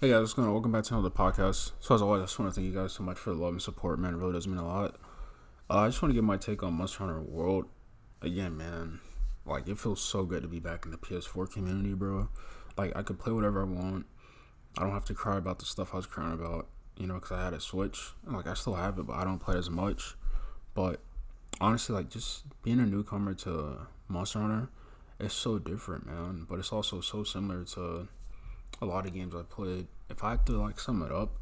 Hey guys, what's going on? Welcome back to another podcast. So as always, I just want to thank you guys so much for the love and support, man. It really does mean a lot. I just want to give my take on Monster Hunter World. Again, man, like it feels so good to be back in the PS4 community, bro. Like I could play whatever I want. I don't have to cry about the stuff I was crying about, because I had a Switch. And, like I still have it, but I don't play it as much. But honestly, like just being a newcomer to Monster Hunter, it's so different, man. But it's also so similar to a lot of games I played. If I had to like sum it up,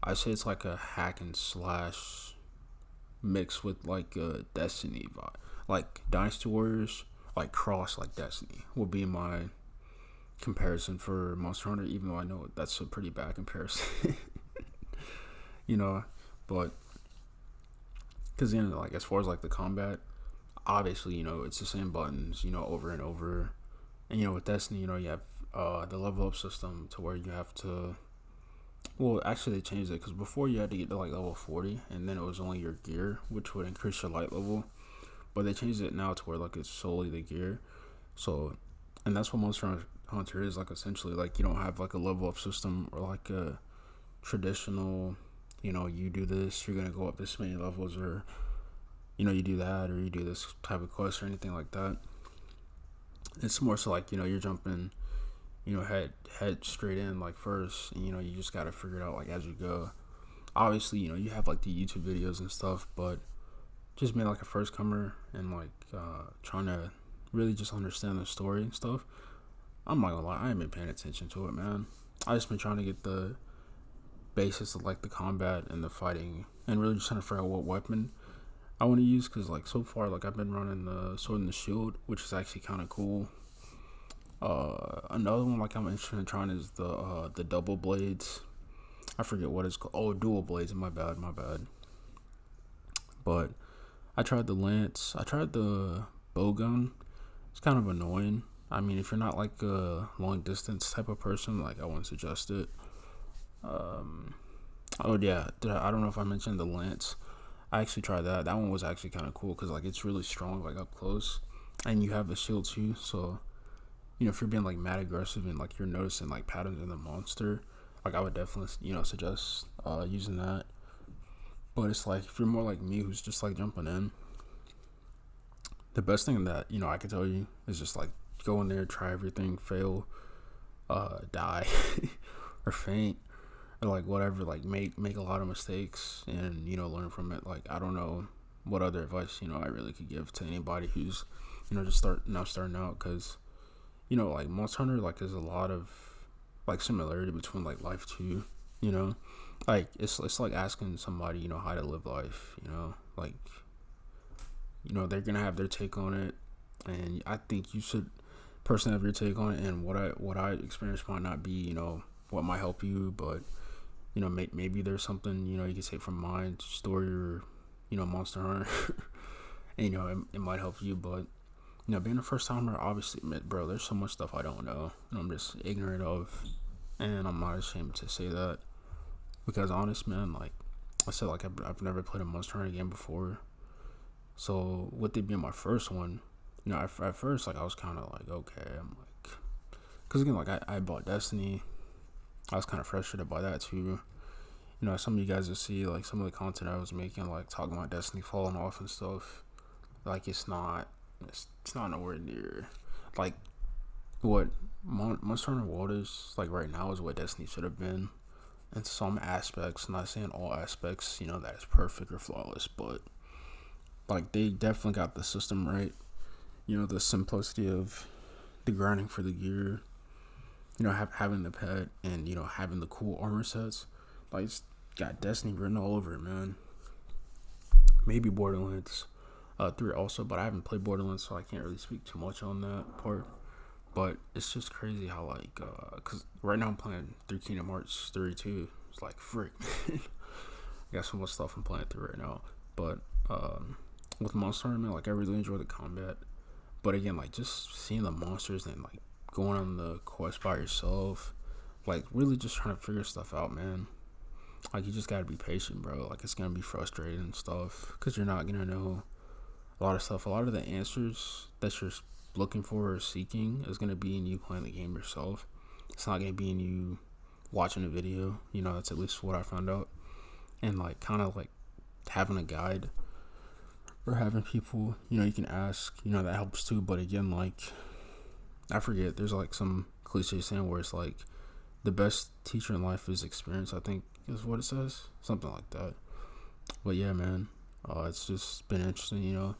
I say it's like a hack and slash mixed with like a Destiny vibe, like Dynasty Warriors, like cross like Destiny would be my comparison for Monster Hunter. Even though I know that's a pretty bad comparison, you know, but because like as far as like the combat, obviously it's the same buttons, over and over, and with Destiny, you have the level up system to where you have to. Well, actually, they changed it because before you had to get to like level 40, and then it was only your gear, which would increase your light level. But they changed it now to where like it's solely the gear. So, and that's what Monster Hunter is like. Essentially, like you don't have like a level up system or like a traditional. You do this, you're gonna go up this many levels, or you do that, or you do this type of quest or anything like that. It's more so like you're jumping head straight in like first, and you just gotta figure it out like as you go. Obviously, you have like the YouTube videos and stuff, but just being like a first comer and like trying to really just understand the story and stuff. I'm not gonna lie, I ain't been paying attention to it, man. I just been trying to get the basics of like the combat and the fighting, and really just trying to figure out what weapon I want to use. Cause like so far, like I've been running the sword and the shield, which is actually kind of cool. Another one like I'm interested in trying is the double blades. I forget what it's called. Oh, dual blades. My bad, my bad. But I tried the lance. I tried the bow gun. It's kind of annoying. I mean, if you're not like a long distance type of person, like I wouldn't suggest it. Um, oh yeah, I don't know if I mentioned the lance. I actually tried that. That one was actually kind of cool because like it's really strong, like up close, and you have the shield too. So if you're being like mad aggressive and like you're noticing like patterns in the monster, like I would definitely suggest using that. But it's like if you're more like me, who's just like jumping in, the best thing that I could tell you is just like go in there, try everything, fail, die, or faint, or like whatever. Like make a lot of mistakes and learn from it. Like I don't know what other advice I really could give to anybody who's just starting out, because like Monster Hunter, like there's a lot of like similarity between like life too, like it's like asking somebody how to live life, like they're gonna have their take on it, and I think you should personally have your take on it, and what I experienced might not be what might help you, but maybe there's something you can take from my story or Monster Hunter, and it might help you, but being a first timer, obviously, bro, there's so much stuff I don't know, and I'm just ignorant of, and I'm not ashamed to say that, because honest, man, like I said, like I've never played a Monster Hunter game before, so with it being my first one, at first, like I was kind of like, okay, I'm like, because again, like I bought Destiny, I was kind of frustrated by that too. Some of you guys will see like some of the content I was making, like talking about Destiny falling off and stuff. Like it's not nowhere near like what Monster Hunter World is like right now is what Destiny should have been. In some aspects, not saying all aspects, that is perfect or flawless, but like they definitely got the system right. The simplicity of the grinding for the gear, having the pet, and having the cool armor sets. Like it's got Destiny written all over it, man. Maybe Borderlands 3 also, but I haven't played Borderlands, so I can't really speak too much on that part. But it's just crazy how like, cause right now I'm playing through Kingdom Hearts 3 too. It's like frick. I got so much stuff I'm playing through right now. But with Monster Hunter, man, like I really enjoy the combat. But again, like just seeing the monsters and like going on the quest by yourself, like really just trying to figure stuff out, man. Like you just gotta be patient, bro. Like it's gonna be frustrating and stuff, cause you're not gonna know a lot of stuff. A lot of the answers that you're looking for or seeking is gonna be in you playing the game yourself. It's not gonna be in you watching a video. That's at least what I found out. And like kind of like having a guide or having people, you can ask, that helps too. But again, like, I forget, there's like some cliche saying where it's like the best teacher in life is experience, I think is what it says, something like that. But yeah, man, it's just been interesting,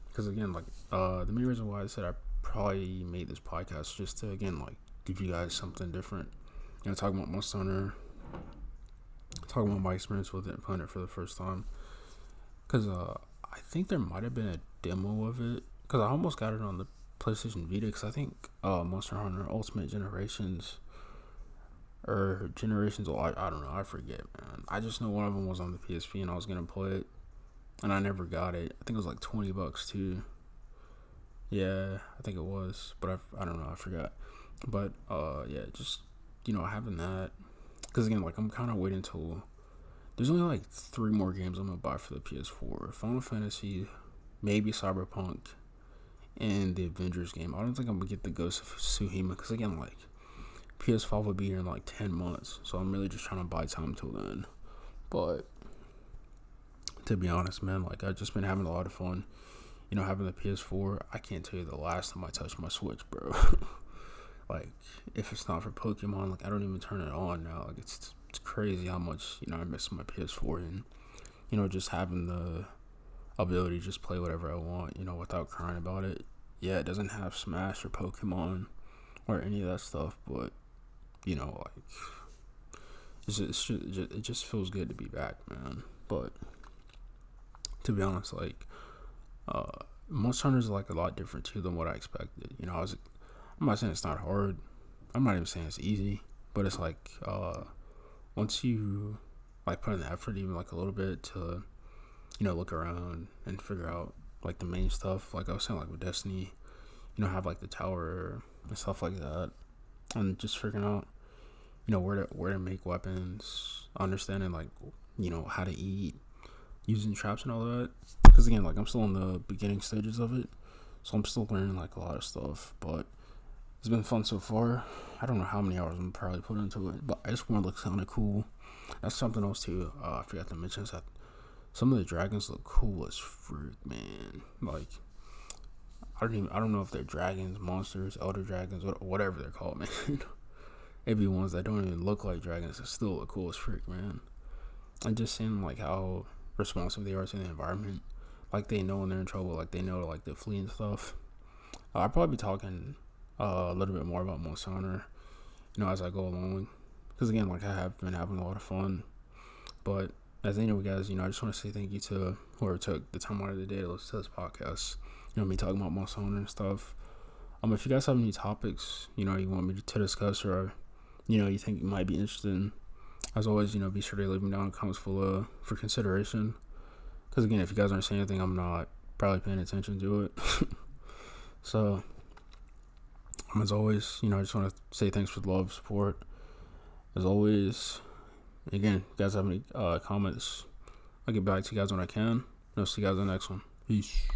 because again, like, the main reason why I said I probably made this podcast just to, again, like, give you guys something different, talking about Monster Hunter, talking about my experience with it and playing it for the first time, because I think there might have been a demo of it, because I almost got it on the PlayStation Vita, because I think Monster Hunter Ultimate Generations or Generations, I don't know, I forget, man. I just know one of them was on the PSP and I was gonna play it, and I never got it. I think it was like $20 too. Yeah, I think it was, but I don't know, I forgot. But yeah, just having that, because again, like, I'm kind of waiting until there's only like 3 more games I'm gonna buy for the PS4: Final Fantasy, maybe Cyberpunk, and the Avengers game. I don't think I'm gonna get the Ghost of Tsushima, because again, like, PS5 will be here in like 10 months, so I'm really just trying to buy time till then. But to be honest, man, like, I've just been having a lot of fun, having the PS4. I can't tell you the last time I touched my Switch, bro. Like, if it's not for Pokemon, like, I don't even turn it on now. Like, it's crazy how much, I miss my PS4, and, just having the ability to just play whatever I want, without crying about it. Yeah, it doesn't have Smash or Pokemon or any of that stuff, but, like, it just feels good to be back, man. But to be honest, like, Monster Hunter is like a lot different too than what I expected. I'm not saying it's not hard. I'm not even saying it's easy, but it's like, once you like put in the effort, even like a little bit, to look around and figure out like the main stuff. Like I was saying, like with Destiny, have like the tower and stuff like that, and just figuring out where to make weapons, understanding like how to eat, using traps and all that. Because again, like, I'm still in the beginning stages of it, so I'm still learning like a lot of stuff. But it's been fun so far. I don't know how many hours I'm probably put into it, but Iceborne looks kind of cool. That's something else too. I forgot to mention is that some of the dragons look cool as frick, man. Like, I don't know if they're dragons, monsters, elder dragons, whatever they're called, man. It'd be ones that don't even look like dragons that still look cool as frick, man. And just seeing like how responsive they are to the environment. Like, they know when they're in trouble, like they know like to flee and stuff. I'll probably be talking a little bit more about Monster Hunter, as I go along. Because again, like, I have been having a lot of fun. But as anyway, guys, I just want to say thank you to whoever took the time out of the day to listen to this podcast. Me talking about Monster Hunter and stuff. If you guys have any topics, you want me to discuss, or you think you might be interested in, as always, be sure to leave them down in the comments below for consideration. Because again, if you guys aren't saying anything, I'm not probably paying attention to it. So, as always, I just want to say thanks for the love, support. As always, again, if you guys have any comments, I'll get back to you guys when I can. I'll see you guys in the next one. Peace.